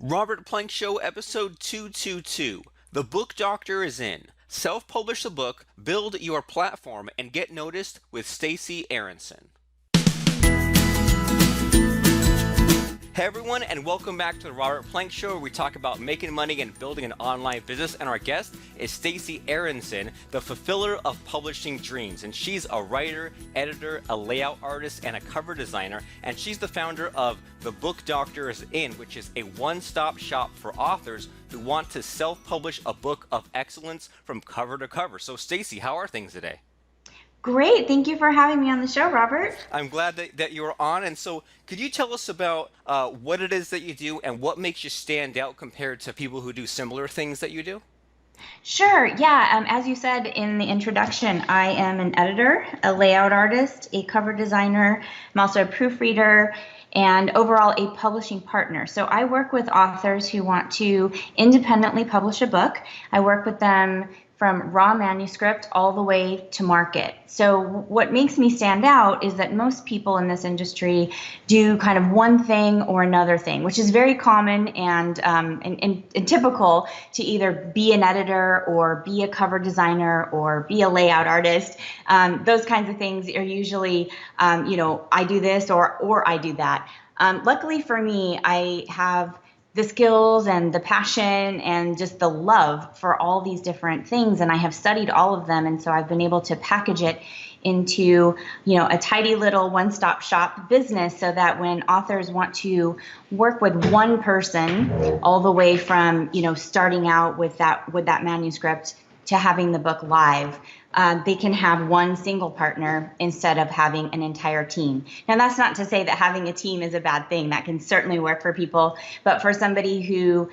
Robert Plank Show, episode 222. The Book Doctor is in. Self-publish a book, build your platform, and get noticed with Stacy Aaronson. Hey everyone, and welcome back to the Robert Plank Show, where we talk about making money and building an online business. And our guest is Stacy Aaronson, the fulfiller of publishing dreams. And she's a writer, editor, a layout artist, and a cover designer. And she's the founder of The Book Doctor is In, which is a one-stop shop for authors who want to self-publish a book of excellence from cover to cover. So Stacy, how are things today? Great. Thank you for having me on the show, Robert. I'm glad that you were on. And so could you tell us about what it is that you do and what makes you stand out compared to people who do similar things that you do? Sure. Yeah. As you said in the introduction, I am an editor, a layout artist, a cover designer. I'm also a proofreader and overall a publishing partner. So I work with authors who want to independently publish a book. I work with them from raw manuscript all the way to market. So what makes me stand out is that most people in this industry do kind of one thing or another thing, which is very common and typical to either be an editor or be a cover designer or be a layout artist. Those kinds of things are usually, I do this or I do that. Luckily for me, I have the skills and the passion and just the love for all these different things. And I have studied all of them. And so I've been able to package it into, a tidy little one-stop shop business so that when authors want to work with one person all the way from, starting out with that manuscript to having the book live, they can have one single partner instead of having an entire team. Now, that's not to say that having a team is a bad thing. That can certainly work for people. But for somebody who,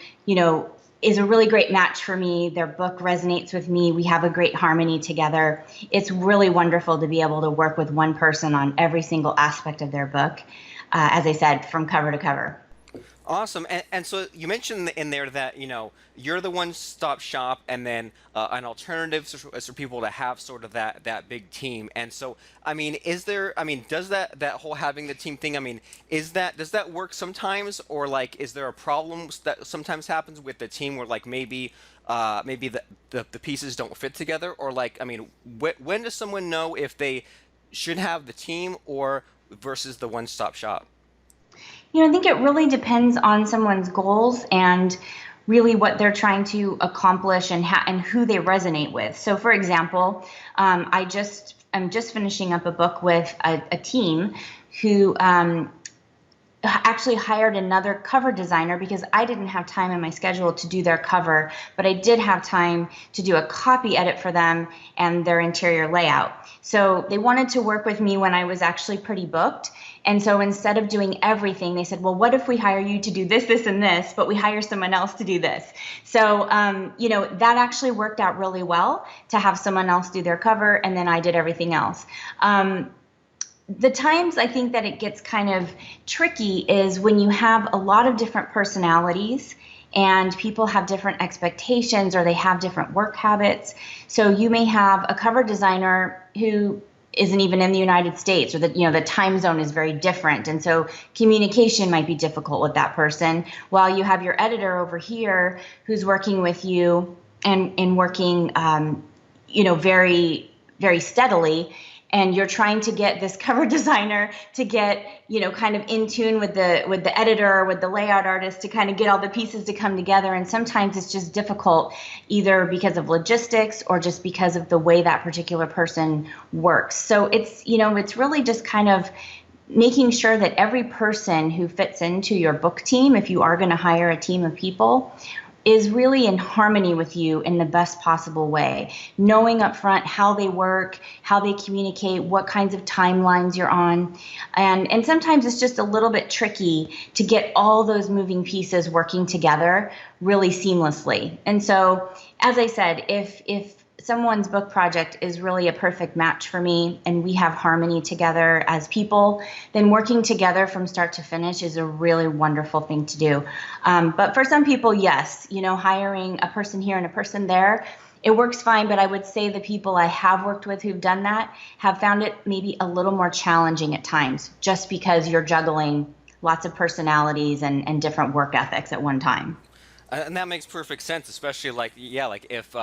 is a really great match for me, their book resonates with me, we have a great harmony together, it's really wonderful to be able to work with one person on every single aspect of their book, as I said, from cover to cover. Awesome. And so you mentioned in there that, you're the one-stop shop and then an alternative for people to have sort of that big team. And so, does that whole having the team thing, does that work sometimes, or like, is there a problem that sometimes happens with the team where like maybe the pieces don't fit together, or like, when does someone know if they should have the team or versus the one-stop shop? I think it really depends on someone's goals and really what they're trying to accomplish and who they resonate with. So, for example, I'm just finishing up a book with a team who actually hired another cover designer because I didn't have time in my schedule to do their cover, but I did have time to do a copy edit for them and their interior layout. So they wanted to work with me when I was actually pretty booked. And so instead of doing everything, they said, well, what if we hire you to do this, this, and this, but we hire someone else to do this? So, that actually worked out really well to have someone else do their cover, and then I did everything else. The times I think that it gets kind of tricky is when you have a lot of different personalities and people have different expectations or they have different work habits. So you may have a cover designer who isn't even in the United States, or the time zone is very different. And so communication might be difficult with that person, while you have your editor over here who's working with you and working, very, very steadily. And you're trying to get this cover designer to get, kind of in tune with the editor, with the layout artist, to kind of get all the pieces to come together. And sometimes it's just difficult, either because of logistics or just because of the way that particular person works. So it's really just kind of making sure that every person who fits into your book team, if you are going to hire a team of people, is really in harmony with you in the best possible way, knowing up front how they work, how they communicate, what kinds of timelines you're on. And sometimes it's just a little bit tricky to get all those moving pieces working together really seamlessly. And so, as I said, if someone's book project is really a perfect match for me and we have harmony together as people, then working together from start to finish is a really wonderful thing to do. But for some people, yes, hiring a person here and a person there, it works fine. But I would say the people I have worked with who've done that have found it maybe a little more challenging at times, just because you're juggling lots of personalities and different work ethics at one time. And that makes perfect sense, especially like yeah, like if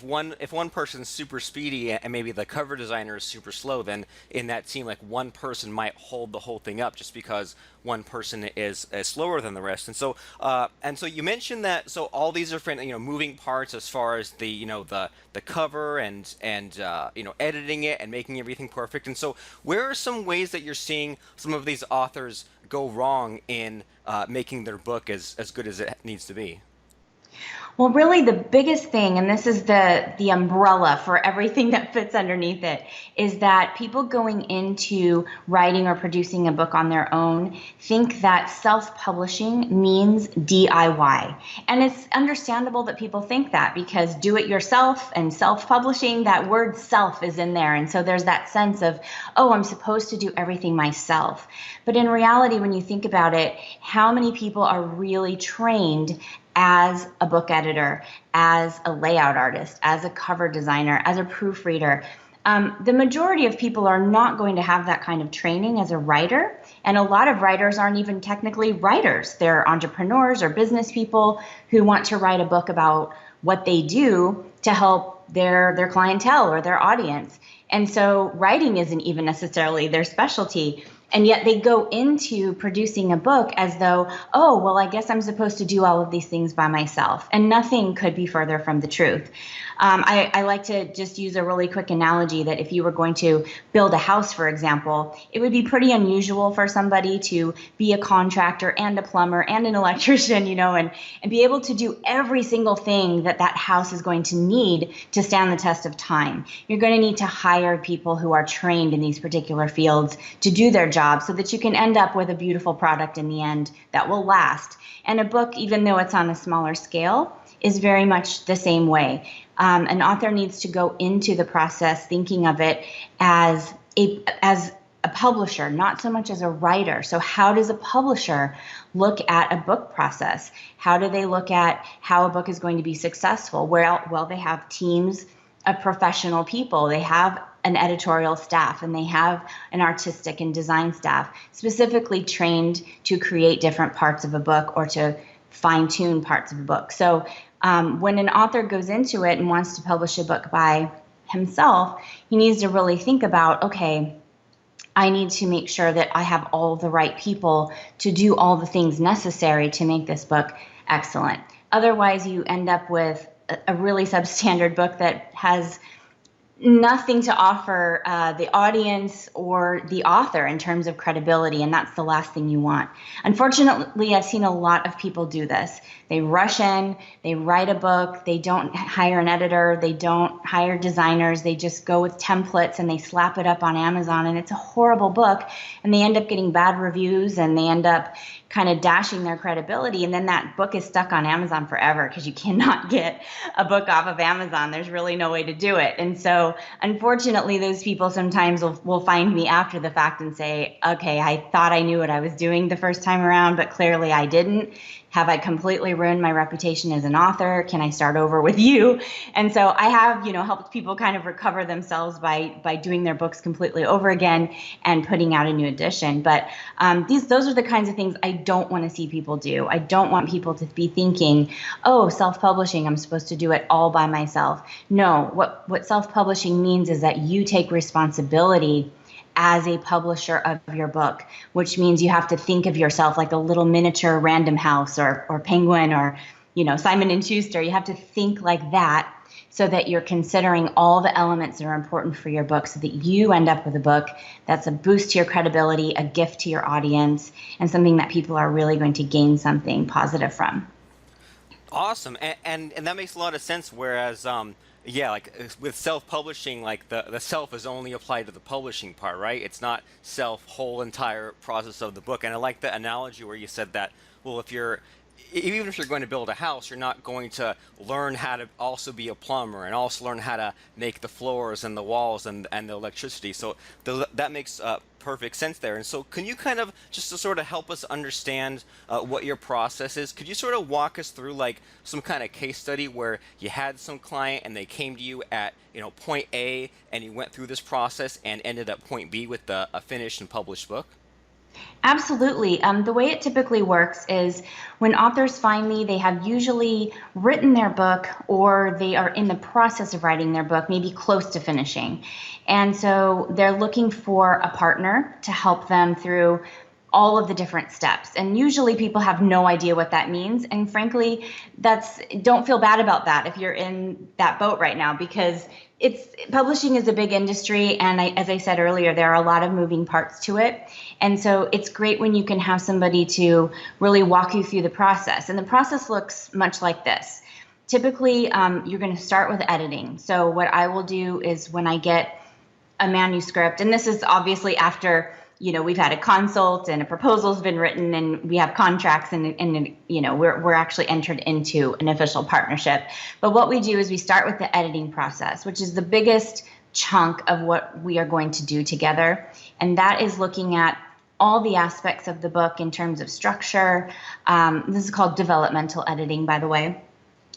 one person's super speedy and maybe the cover designer is super slow, then in that team like one person might hold the whole thing up just because one person is slower than the rest. And so you mentioned that so all these different moving parts as far as the cover and editing it and making everything perfect. And so where are some ways that you're seeing some of these authors go wrong in making their book as good as it needs to be? Well, really, the biggest thing, and this is the umbrella for everything that fits underneath it, is that people going into writing or producing a book on their own think that self-publishing means DIY. And it's understandable that people think that because do it yourself and self-publishing, that word self is in there. And so there's that sense of, oh, I'm supposed to do everything myself. But in reality, when you think about it, how many people are really trained as a book editor, as a layout artist, as a cover designer, as a proofreader? The majority of people are not going to have that kind of training as a writer. And a lot of writers aren't even technically writers. They're entrepreneurs or business people who want to write a book about what they do to help their clientele or their audience. And so writing isn't even necessarily their specialty. And yet they go into producing a book as though, oh, well, I guess I'm supposed to do all of these things by myself. And nothing could be further from the truth. I like to just use a really quick analogy that if you were going to build a house, for example, it would be pretty unusual for somebody to be a contractor and a plumber and an electrician, and be able to do every single thing that house is going to need to stand the test of time. You're going to need to hire people who are trained in these particular fields to do their job so that you can end up with a beautiful product in the end that will last. And a book, even though it's on a smaller scale, is very much the same way. An author needs to go into the process thinking of it as a publisher, not so much as a writer. So how does a publisher look at a book process? How do they look at how a book is going to be successful? Well, they have teams of professional people. They have an editorial staff and they have an artistic and design staff specifically trained to create different parts of a book or to fine-tune parts of a book. So when an author goes into it and wants to publish a book by himself, he needs to really think about, okay, I need to make sure that I have all the right people to do all the things necessary to make this book excellent. Otherwise, you end up with a really substandard book that has nothing to offer the audience or the author in terms of credibility, and that's the last thing you want. Unfortunately, I've seen a lot of people do this. They rush in, they write a book, they don't hire an editor, they don't hire designers, they just go with templates and they slap it up on Amazon, and it's a horrible book, and they end up getting bad reviews, and they end up kind of dashing their credibility, and then that book is stuck on Amazon forever because you cannot get a book off of Amazon. There's really no way to do it. And so unfortunately, those people sometimes will find me after the fact and say, okay, I thought I knew what I was doing the first time around, but clearly I didn't. Have I completely ruined my reputation as an author? Can I start over with you? And so I have, helped people kind of recover themselves by doing their books completely over again and putting out a new edition. But those are the kinds of things I don't want to see people do. I don't want people to be thinking, oh, self-publishing, I'm supposed to do it all by myself. No, what self-publishing means is that you take responsibility as a publisher of your book, which means you have to think of yourself like a little miniature Random House or Penguin or, Simon and Schuster. You have to think like that so that you're considering all the elements that are important for your book so that you end up with a book that's a boost to your credibility, a gift to your audience, and something that people are really going to gain something positive from. Awesome, and that makes a lot of sense. Whereas, yeah, like with self-publishing, like the self is only applied to the publishing part, right? It's not self whole entire process of the book. And I like the analogy where you said that, well, even if you're going to build a house, you're not going to learn how to also be a plumber and also learn how to make the floors and the walls and the electricity. So that makes perfect sense there. And so can you kind of, just to sort of help us understand what your process is, could you sort of walk us through like some kind of case study where you had some client and they came to you at point A and you went through this process and ended at point B with a finished and published book? Absolutely. The way it typically works is when authors find me, they have usually written their book or they are in the process of writing their book, maybe close to finishing. And so they're looking for a partner to help them through all of the different steps. And usually people have no idea what that means. And frankly, don't feel bad about that if you're in that boat right now, because publishing is a big industry. And as I said earlier, there are a lot of moving parts to it. And so it's great when you can have somebody to really walk you through the process. And the process looks much like this. Typically, you're going to start with editing. So what I will do is when I get a manuscript, and this is obviously after we've had a consult and a proposal's been written and we have contracts and we're actually entered into an official partnership. But what we do is we start with the editing process, which is the biggest chunk of what we are going to do together. And that is looking at all the aspects of the book in terms of structure. This is called developmental editing, by the way.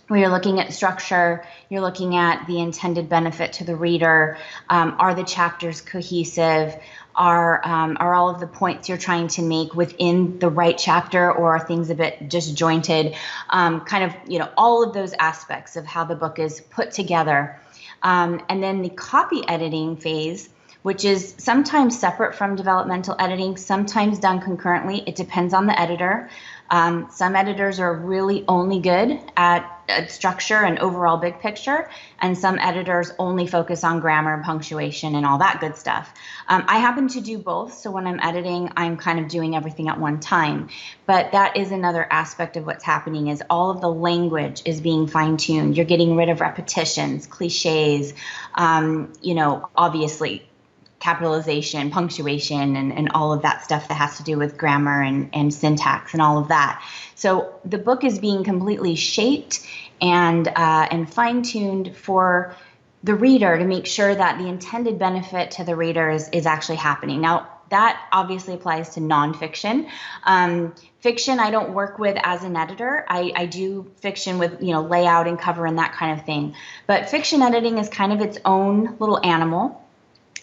Where you're looking at structure, you're looking at the intended benefit to the reader. Are the chapters cohesive? Are all of the points you're trying to make within the right chapter, or are things a bit disjointed? All of those aspects of how the book is put together. And then the copy editing phase, which is sometimes separate from developmental editing, sometimes done concurrently. It depends on the editor. Some editors are really only good at structure and overall big picture, and some editors only focus on grammar and punctuation and all that good stuff. I happen to do both, so when I'm editing, I'm kind of doing everything at one time. But that is another aspect of what's happening, is all of the language is being fine-tuned. You're getting rid of repetitions, cliches, obviously capitalization, punctuation, and all of that stuff that has to do with grammar and syntax and all of that. So the book is being completely shaped and fine-tuned for the reader to make sure that the intended benefit to the reader is actually happening. Now, that obviously applies to nonfiction. Fiction, I don't work with as an editor. I do fiction with layout and cover and that kind of thing. But fiction editing is kind of its own little animal.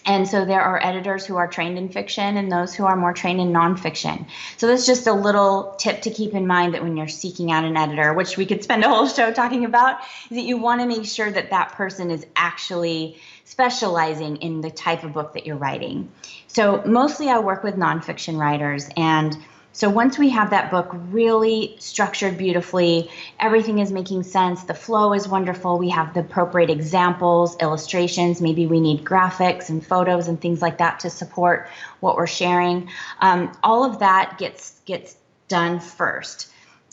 And so there are editors who are trained in fiction and those who are more trained in nonfiction. So that's just a little tip to keep in mind, that when you're seeking out an editor, which we could spend a whole show talking about, is that you want to make sure that that person is actually specializing in the type of book that you're writing. So mostly I work with nonfiction writers, and so once we have that book really structured beautifully, everything is making sense, the flow is wonderful, we have the appropriate examples, illustrations, maybe we need graphics and photos and things like that to support what we're sharing. All of that gets done first.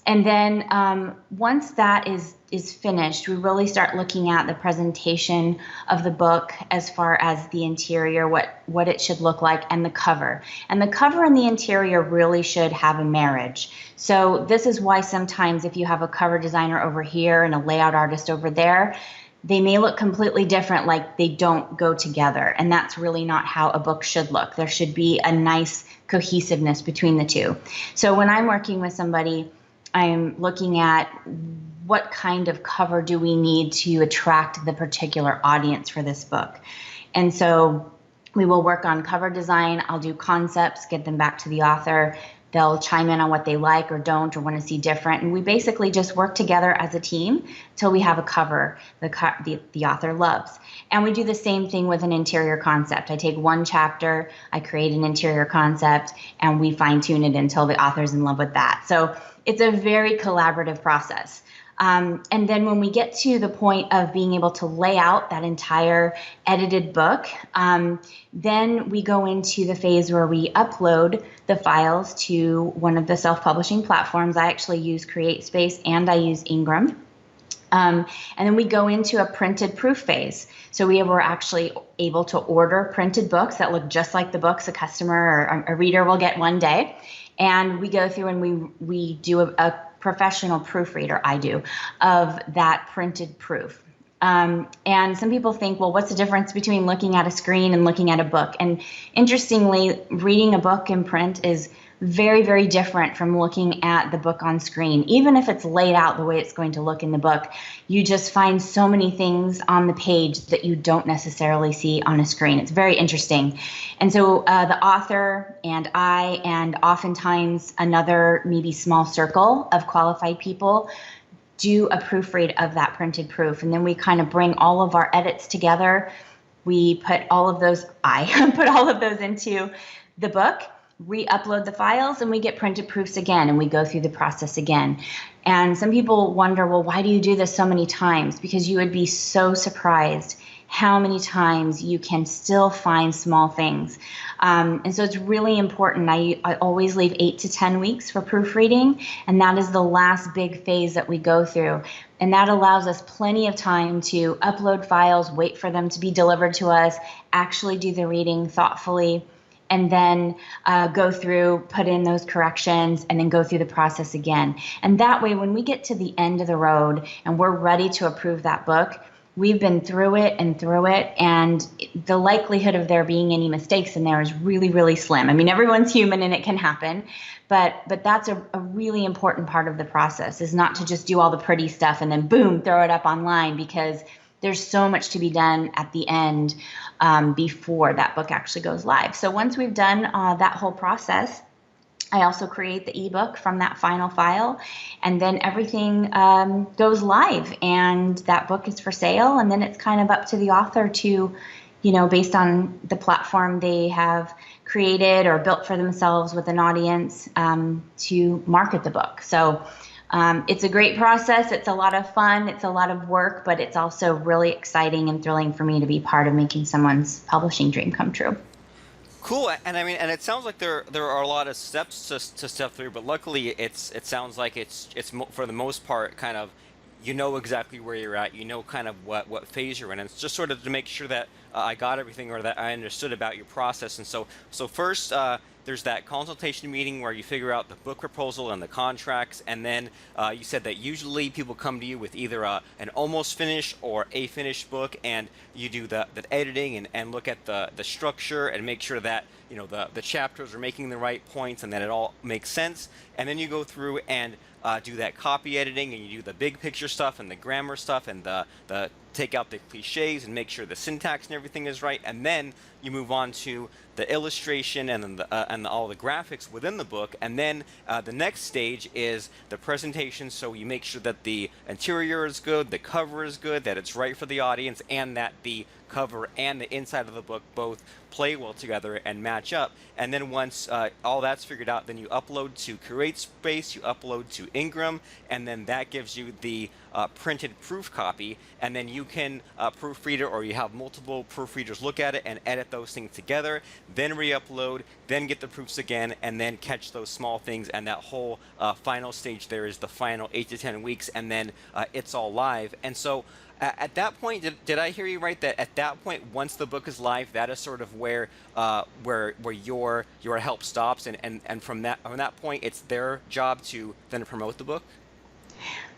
And then once that is finished, we really start looking at the presentation of the book as far as the interior, what it should look like, and the cover. And the cover and the interior really should have a marriage. So this is why sometimes if you have a cover designer over here and a layout artist over there, they may look completely different, like they don't go together. And that's really not how a book should look. There should be a nice cohesiveness between the two. So when I'm working with somebody, I'm looking at what kind of cover do we need to attract the particular audience for this book. And so we will work on cover design. I'll do concepts, get them back to the author. They'll chime in on what they like or don't or want to see different. And we basically just work together as a team till we have a cover the author loves. And we do the same thing with an interior concept. I take one chapter, I create an interior concept, and we fine tune it until the author's in love with that. So it's a very collaborative process. And then when we get to the point of being able to lay out that entire edited book, then we go into the phase where we upload the files to one of the self-publishing platforms. I actually use CreateSpace and I use Ingram. And then we go into a printed proof phase. So we were actually able to order printed books that look just like the books a customer or a reader will get one day. And we go through and we do a professional proofreader, I do, of that printed proof. And some people think, well, what's the difference between looking at a screen and looking at a book? And interestingly, reading a book in print is very, very different from looking at the book on screen. Even if it's laid out the way it's going to look in the book, you just find so many things on the page that you don't necessarily see on a screen. It's very interesting. And so the author and I, and oftentimes another maybe small circle of qualified people, do a proofread of that printed proof. And then we kind of bring all of our edits together. We put all of those, I put all of those into the book, re-upload the files, and we get printed proofs again, and we go through the process again. And some people wonder, well, why do you do this so many times? Because you would be so surprised how many times you can still find small things. And so it's really important. I always leave 8 to 10 weeks for proofreading, and that is the last big phase that we go through. And that allows us plenty of time to upload files, wait for them to be delivered to us, actually do the reading thoughtfully, and then go through, put in those corrections, and then go through the process again. And that way, when we get to the end of the road and we're ready to approve that book, we've been through it, and the likelihood of there being any mistakes in there is really, really slim. I mean, everyone's human and it can happen, but that's a really important part of the process, is not to just do all the pretty stuff and then boom, throw it up online, because there's so much to be done at the end before that book actually goes live. So once we've done that whole process, I also create the ebook from that final file, and then everything goes live, and that book is for sale. And then it's kind of up to the author to, based on the platform they have created or built for themselves with an audience, to market the book. So it's a great process. It's a lot of fun. It's a lot of work, but it's also really exciting and thrilling for me to be part of making someone's publishing dream come true. Cool, and I mean, and it sounds like there are a lot of steps to step through, but luckily it sounds like it's for the most part kind of, exactly where you're at, kind of what phase you're in, and it's just sort of to make sure that I got everything, or that I understood about your process. And so first there's that consultation meeting where you figure out the book proposal and the contracts, and then you said that usually people come to you with either an almost finished or a finished book, and you do the editing and look at the structure and make sure that the chapters are making the right points and that it all makes sense. And then you go through and do that copy editing, and you do the big picture stuff and the grammar stuff and the take out the cliches and make sure the syntax and everything is right. And then you move on to the illustration and then all the graphics within the book. And then the next stage is the presentation. So you make sure that the interior is good, the cover is good, that it's right for the audience, and that the cover and the inside of the book both play well together and match up. And then once all that's figured out, then you upload to CreateSpace, you upload to Ingram, and then that gives you the printed proof copy. And then you can proofread it, or you have multiple proofreaders look at it and edit those things together, then re-upload, then get the proofs again, and then catch those small things. And that whole final stage there is the final 8 to 10 weeks, and then it's all live. And so at that point, did I hear you right, that at that point, once the book is live, that is sort of where your help stops, and from that point, it's their job to then promote the book?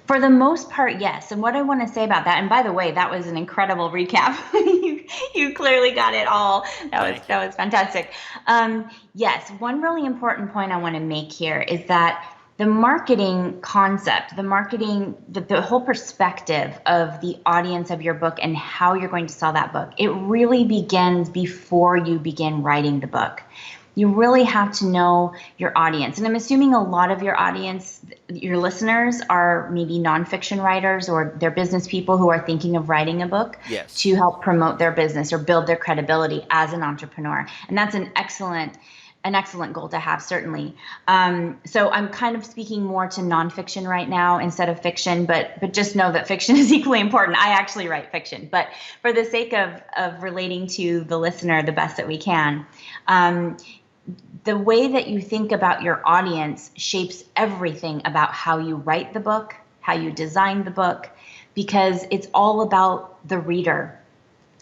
For the most part, yes. And what I want to say about that, and by the way, that was an incredible recap. You clearly got it all. That was fantastic. Yes, one really important point I want to make here is that the marketing concept, the whole perspective of the audience of your book and how you're going to sell that book, it really begins before you begin writing the book. You really have to know your audience. And I'm assuming a lot of your audience, your listeners, are maybe nonfiction writers, or they're business people who are thinking of writing a book. Yes. To help promote their business or build their credibility as an entrepreneur. And that's an excellent goal to have, certainly. So I'm kind of speaking more to nonfiction right now instead of fiction, but just know that fiction is equally important. I actually write fiction, but for the sake of relating to the listener the best that we can, the way that you think about your audience shapes everything about how you write the book, how you design the book, because it's all about the reader.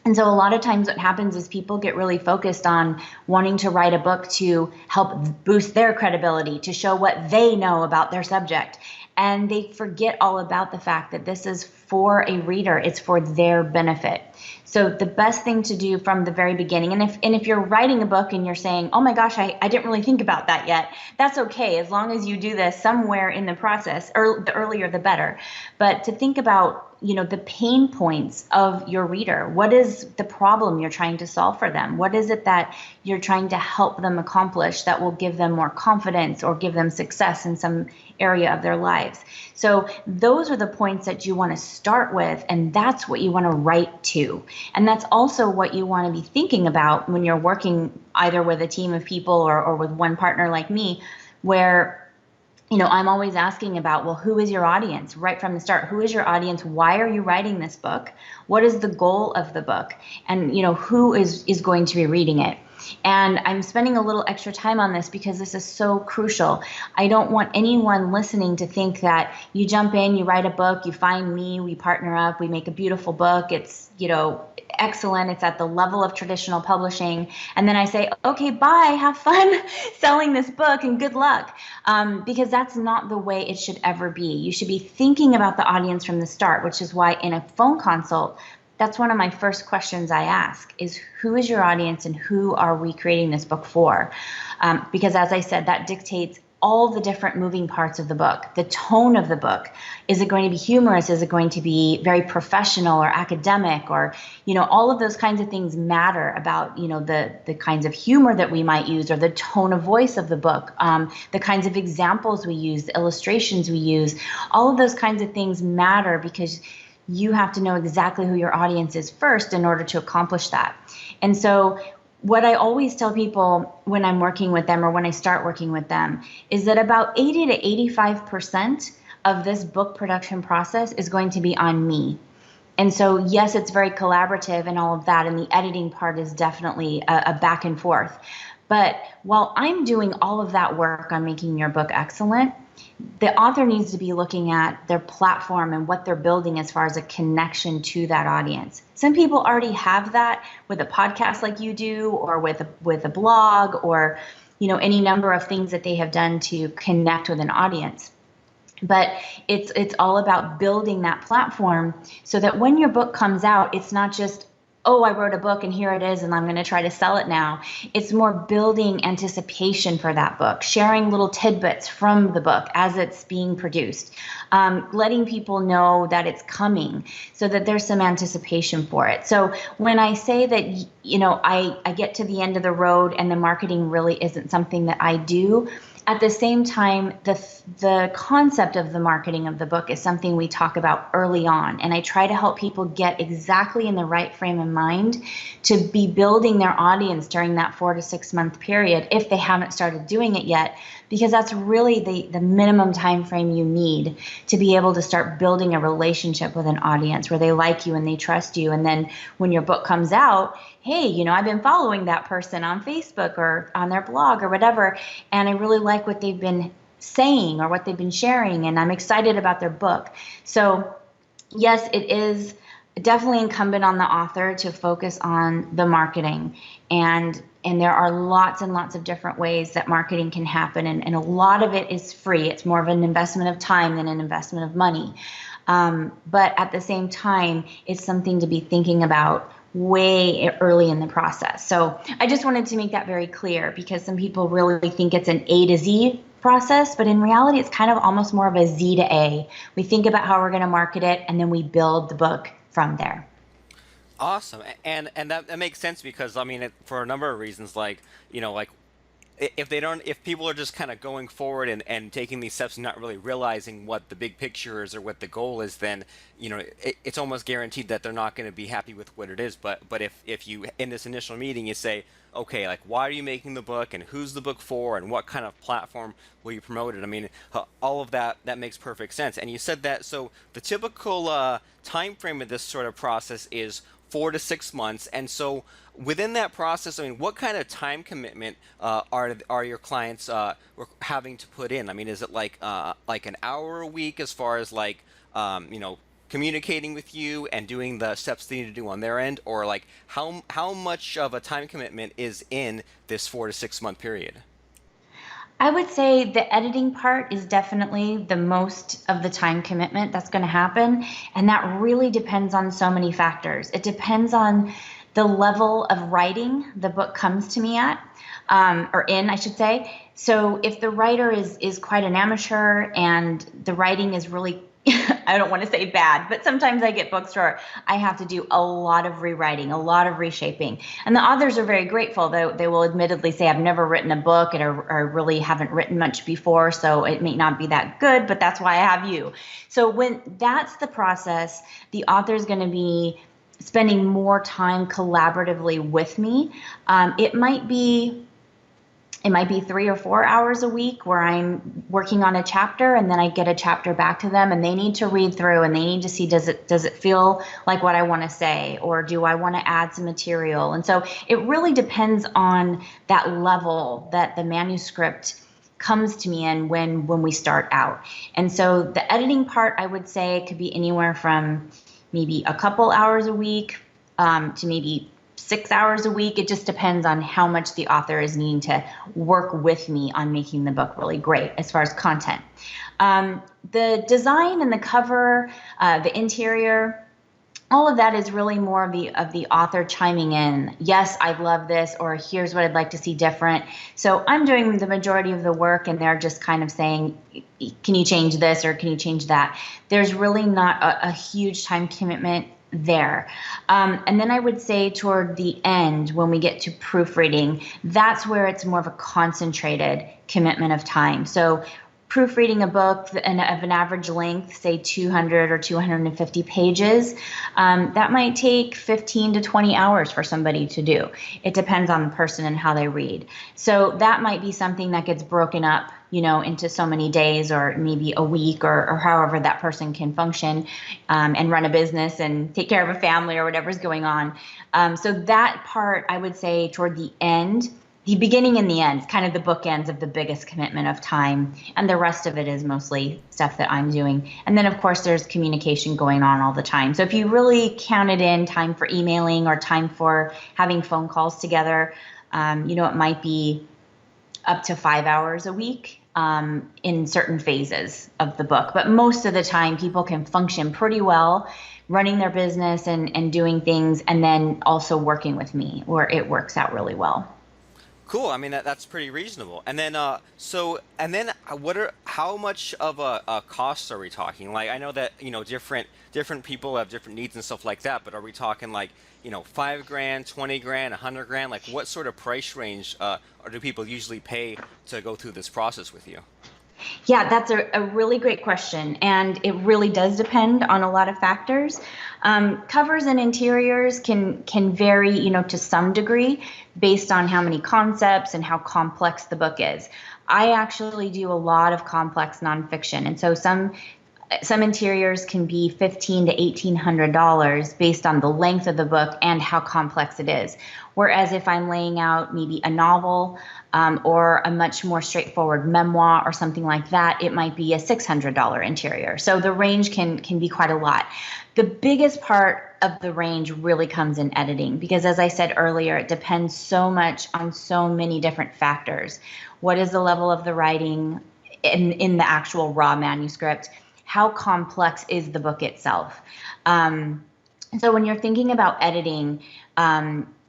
And so a lot of times what happens is people get really focused on wanting to write a book to help boost their credibility, to show what they know about their subject. and they forget all about the fact that this is for a reader. It's for their benefit. So the best thing to do from the very beginning, and if you're writing a book and you're saying, oh my gosh, I didn't really think about that yet, that's okay, as long as you do this somewhere in the process, or the earlier the better. But to think about, the pain points of your reader. What is the problem you're trying to solve for them? What is it that you're trying to help them accomplish that will give them more confidence or give them success in some area of their lives? So those are the points that you want to start with, and that's what you want to write to. And that's also what you want to be thinking about when you're working either with a team of people or with one partner like me, where I'm always asking about, well, who is your audience right from the start? Who is your audience? Why are you writing this book? What is the goal of the book? And, who is going to be reading it? And I'm spending a little extra time on this because this is so crucial. I don't want anyone listening to think that you jump in, you write a book, you find me, we partner up, we make a beautiful book. It's, excellent. It's at the level of traditional publishing. And then I say, okay, bye, have fun selling this book and good luck. Because that's not the way it should ever be. You should be thinking about the audience from the start, which is why in a phone consult, that's one of my first questions I ask is, who is your audience and who are we creating this book for? Because as I said, that dictates all the different moving parts of the book, the tone of the book. Is it going to be humorous? Is it going to be very professional or academic? Or, all of those kinds of things matter about, the kinds of humor that we might use, or the tone of voice of the book, the kinds of examples we use, the illustrations we use. All of those kinds of things matter because you have to know exactly who your audience is first in order to accomplish that. And so what I always tell people when I'm working with them or when I start working with them is that about 80 to 85% of this book production process is going to be on me. And so, yes, it's very collaborative and all of that, and the editing part is definitely a back and forth. But while I'm doing all of that work on making your book excellent, the author needs to be looking at their platform and what they're building as far as a connection to that audience. Some people already have that with a podcast like you do, or with a blog, or any number of things that they have done to connect with an audience. But it's all about building that platform so that when your book comes out, it's not just, oh, I wrote a book and here it is and I'm going to try to sell it now. It's more building anticipation for that book, sharing little tidbits from the book as it's being produced, letting people know that it's coming so that there's some anticipation for it. So when I say that, I get to the end of the road and the marketing really isn't something that I do, at the same time, the concept of the marketing of the book is something we talk about early on. And I try to help people get exactly in the right frame of mind to be building their audience during that 4 to 6 month period if they haven't started doing it yet, because that's really the minimum time frame you need to be able to start building a relationship with an audience where they like you and they trust you. And then when your book comes out, hey, I've been following that person on Facebook or on their blog or whatever, and I really like what they've been saying or what they've been sharing, and I'm excited about their book. So yes, it is definitely incumbent on the author to focus on the marketing, and there are lots and lots of different ways that marketing can happen, and a lot of it is free. It's more of an investment of time than an investment of money. But at the same time, it's something to be thinking about way early in the process. So I just wanted to make that very clear, because some people really think it's an A to Z process, but in reality, it's kind of almost more of a Z to A. We think about how we're going to market it, and then we build the book from there. Awesome, and that makes sense because I mean, for a number of reasons, like if people are just kind of going forward and taking these steps and not really realizing what the big picture is or what the goal is, then it's almost guaranteed that they're not going to be happy with what it is. But if you, in this initial meeting, you say, okay, like, why are you making the book, and who's the book for, and what kind of platform will you promote it? I mean, all of that makes perfect sense. And you said that, so the typical time frame of this sort of process is 4 to 6 months. And so within that process, I mean, what kind of time commitment are your clients having to put in? I mean, is it like an hour a week as far as like communicating with you and doing the steps they need to do on their end, or like how much of a time commitment is in this 4 to 6 month period? I would say the editing part is definitely the most of the time commitment that's going to happen. And that really depends on so many factors. It depends on the level of writing the book comes to me at, or in, I should say. So if the writer is quite an amateur and the writing is really I don't want to say bad, but sometimes I get books where I have to do a lot of rewriting, a lot of reshaping. And the authors are very grateful, though they will admittedly say, I've never written a book and I really haven't written much before, so it may not be that good, but that's why I have you. So when that's the process, the author is going to be spending more time collaboratively with me. It might be 3 or 4 hours a week where I'm working on a chapter and then I get a chapter back to them and they need to read through and they need to see, does it feel like what I want to say, or do I want to add some material? And so it really depends on that level that the manuscript comes to me in when we start out. And so the editing part, I would say, could be anywhere from maybe a couple hours a week to maybe 6 hours a week. It just depends on how much the author is needing to work with me on making the book really great as far as content. The design and the cover, the interior, all of that is really more of the author chiming in. Yes, I love this, or here's what I'd like to see different. So I'm doing the majority of the work and they're just kind of saying, can you change this or can you change that? There's really not a huge time commitment there. And then I would say toward the end, when we get to proofreading, that's where it's more of a concentrated commitment of time. So proofreading a book of an average length, say 200 or 250 pages, that might take 15 to 20 hours for somebody to do. It depends on the person and how they read. So that might be something that gets broken up, into so many days or maybe a week or however that person can function and run a business and take care of a family or whatever's going on. So that part, I would say toward the end, the beginning and the end, kind of the bookends of the biggest commitment of time. And the rest of it is mostly stuff that I'm doing. And then, of course, there's communication going on all the time. So if you really counted in time for emailing or time for having phone calls together, it might be up to 5 hours a week in certain phases of the book. But most of the time, people can function pretty well running their business and doing things and then also working with me, where it works out really well. Cool. I mean that's pretty reasonable. And then how much of a cost are we talking? Like I know that different people have different needs and stuff like that, but are we talking like 5 grand, 20 grand, 100 grand? Like what sort of price range or do people usually pay to go through this process with you? Yeah, that's a really great question. And it really does depend on a lot of factors. Covers and interiors can vary, to some degree based on how many concepts and how complex the book is. I actually do a lot of complex nonfiction. And so some interiors can be $1,500 to $1,800 based on the length of the book and how complex it is. Whereas if I'm laying out maybe a novel or a much more straightforward memoir or something like that, it might be a $600 interior. So the range can be quite a lot. The biggest part of the range really comes in editing because, as I said earlier, it depends so much on so many different factors. What is the level of the writing in the actual raw manuscript? How complex is the book itself? So when you're thinking about editing,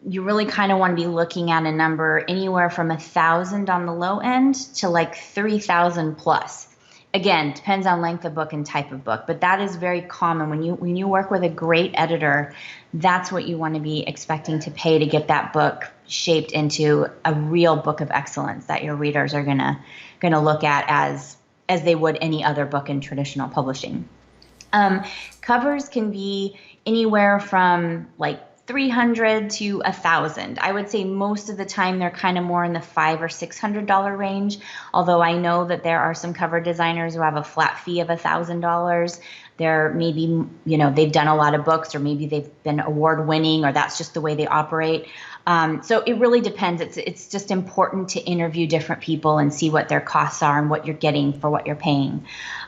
you really kind of want to be looking at a number anywhere from 1,000 on the low end to like 3,000 plus. Again, depends on length of book and type of book, but that is very common. When you work with a great editor, that's what you want to be expecting to pay to get that book shaped into a real book of excellence that your readers are gonna look at as they would any other book in traditional publishing. Covers can be anywhere from like 300 to 1,000. I would say most of the time they're kind of more in the $500 or $600 range. Although I know that there are some cover designers who have a flat fee of $1,000. They're maybe, they've done a lot of books, or maybe they've been award winning, or that's just the way they operate. So it really depends. It's just important to interview different people and see what their costs are and what you're getting for what you're paying.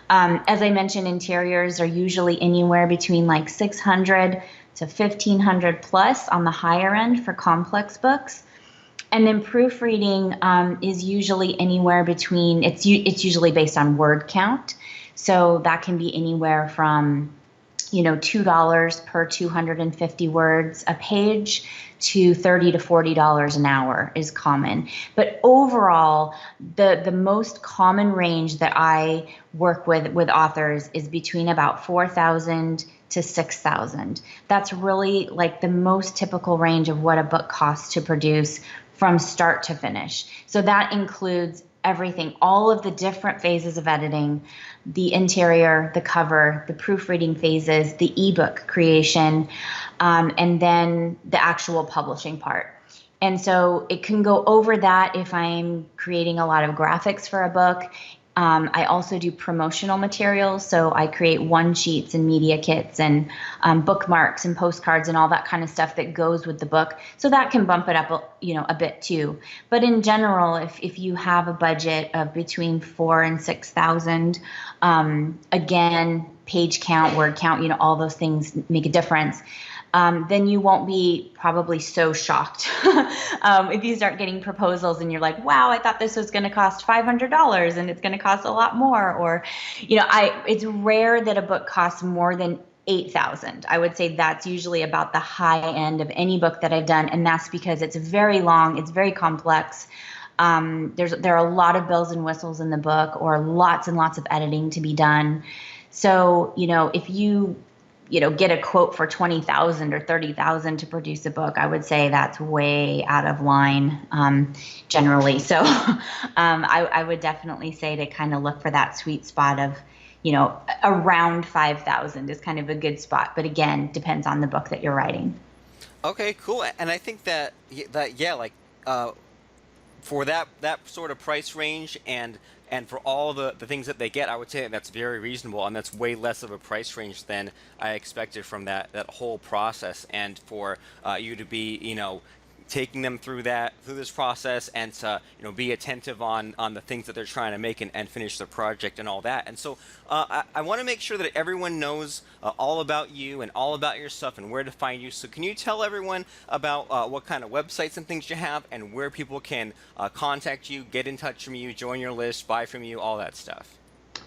As I mentioned, interiors are usually anywhere between like 600 to 1,500 plus on the higher end for complex books. And then proofreading is usually anywhere between, it's usually based on word count. So that can be anywhere from, $2 per 250 words a page to $30 to $40 an hour is common. But overall, the most common range that I work with authors is between about 4,000 to 6,000. That's really like the most typical range of what a book costs to produce from start to finish. So that includes everything, all of the different phases of editing, the interior, the cover, the proofreading phases, the ebook creation, and then the actual publishing part. And so it can go over that if I'm creating a lot of graphics for a book. I also do promotional materials, so I create one sheets and media kits and bookmarks and postcards and all that kind of stuff that goes with the book. So that can bump it up, a bit too. But in general, if you have a budget of between 4,000 and 6,000, again, page count, word count, all those things make a difference. Then you won't be probably so shocked if you start getting proposals and you're like, wow, I thought this was going to cost $500 and it's going to cost a lot more. Or, it's rare that a book costs more than 8,000. I would say that's usually about the high end of any book that I've done. And that's because it's very long. It's very complex. There are a lot of bells and whistles in the book, or lots and lots of editing to be done. So, if you get a quote for 20,000 or 30,000 to produce a book, I would say that's way out of line, generally. So, I would definitely say to kind of look for that sweet spot of, around 5,000 is kind of a good spot. But again, depends on the book that you're writing. Okay, cool. And I think that yeah, like for that sort of price range and for all the things that they get, I would say that's very reasonable, and that's way less of a price range than I expected from that whole process. And for you to be, taking them through this process, and to be attentive on the things that they're trying to make and finish the project and all that. And so I want to make sure that everyone knows all about you and all about your stuff and where to find you. So can you tell everyone about what kind of websites and things you have, and where people can contact you, get in touch from you, join your list, buy from you, all that stuff?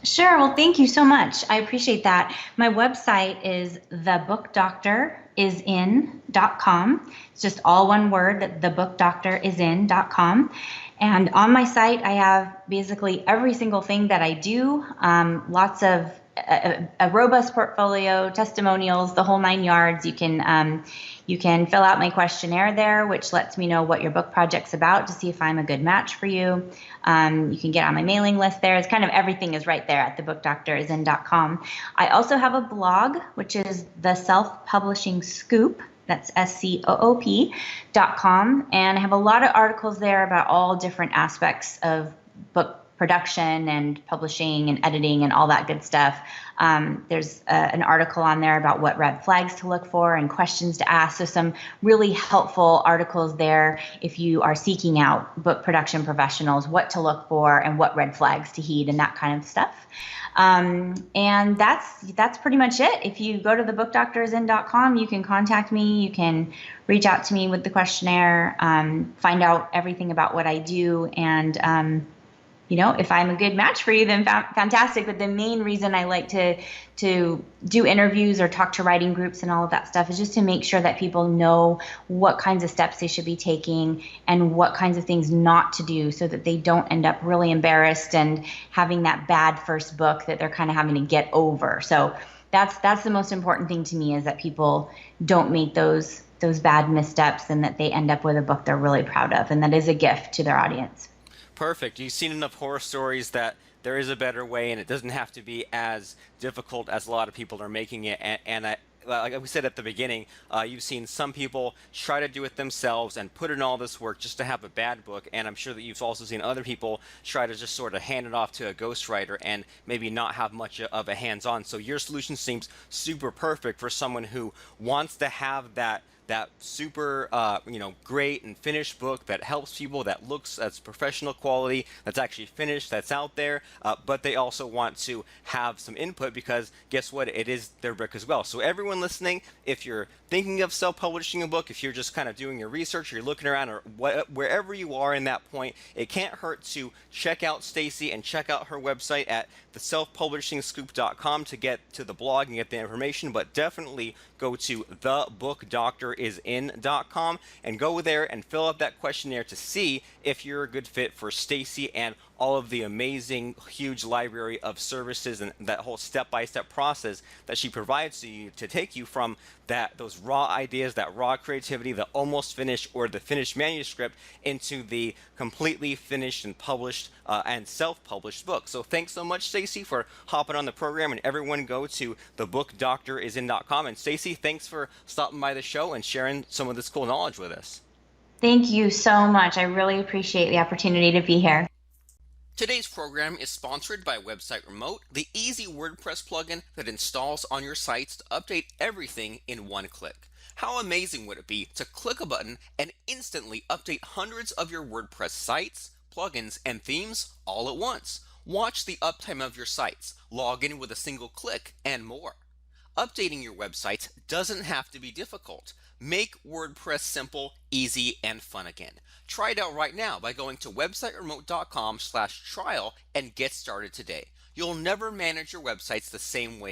Sure. Well, thank you so much. I appreciate that. My website is thebookdoctorisin.com. It's just all one word, thebookdoctorisin.com. And on my site, I have basically every single thing that I do, lots of a robust portfolio, testimonials, the whole 9 yards. You can fill out my questionnaire there, which lets me know what your book project's about to see if I'm a good match for you. You can get on my mailing list there. It's kind of everything is right there at thebookdoctorisin.com. I also have a blog, which is the Self-Publishing Scoop. That's SCOOP.com. And I have a lot of articles there about all different aspects of book production and publishing and editing and all that good stuff. There's an article on there about what red flags to look for and questions to ask. So some really helpful articles there if you are seeking out book production professionals, what to look for and what red flags to heed and that kind of stuff. And that's pretty much it. If you go to thebookdoctorisin.com, you can contact me. You can reach out to me with the questionnaire, find out everything about what I do, and if I'm a good match for you, then fantastic. But the main reason I like to do interviews or talk to writing groups and all of that stuff is just to make sure that people know what kinds of steps they should be taking and what kinds of things not to do, so that they don't end up really embarrassed and having that bad first book that they're kind of having to get over. So that's the most important thing to me, is that people don't make those bad missteps, and that they end up with a book they're really proud of, and that is a gift to their audience. Perfect. You've seen enough horror stories that there is a better way, and it doesn't have to be as difficult as a lot of people are making it. And like we said at the beginning, you've seen some people try to do it themselves and put in all this work just to have a bad book. And I'm sure that you've also seen other people try to just sort of hand it off to a ghostwriter and maybe not have much of a hands-on. So your solution seems super perfect for someone who wants to have that super great and finished book that helps people, that's professional quality, that's actually finished, that's out there, but they also want to have some input, because guess what, it is their book as well. So everyone everyone listening, if you're thinking of self-publishing a book, if you're just kind of doing your research, you're looking around, or wherever you are in that point, it can't hurt to check out Stacy and check out her website at theselfpublishingscoop.com to get to the blog and get the information. But definitely go to thebookdoctorisin.com and go there and fill out that questionnaire to see if you're a good fit for Stacy and all of the amazing, huge library of services and that whole step-by-step process that she provides to you to take you from those raw ideas, that raw creativity, the almost finished or the finished manuscript into the completely finished and published and self-published book. So thanks so much, Stacy, for hopping on the program, and everyone go to thebookdoctorisin.com. And Stacy, thanks for stopping by the show and sharing some of this cool knowledge with us. Thank you so much. I really appreciate the opportunity to be here. Today's program is sponsored by Website Remote, the easy WordPress plugin that installs on your sites to update everything in one click. How amazing would it be to click a button and instantly update hundreds of your WordPress sites, plugins, and themes all at once? Watch the uptime of your sites, log in with a single click, and more. Updating your websites doesn't have to be difficult. Make WordPress simple, easy, and fun again. Try it out right now by going to websiteremote.com/trial and get started today. You'll never manage your websites the same way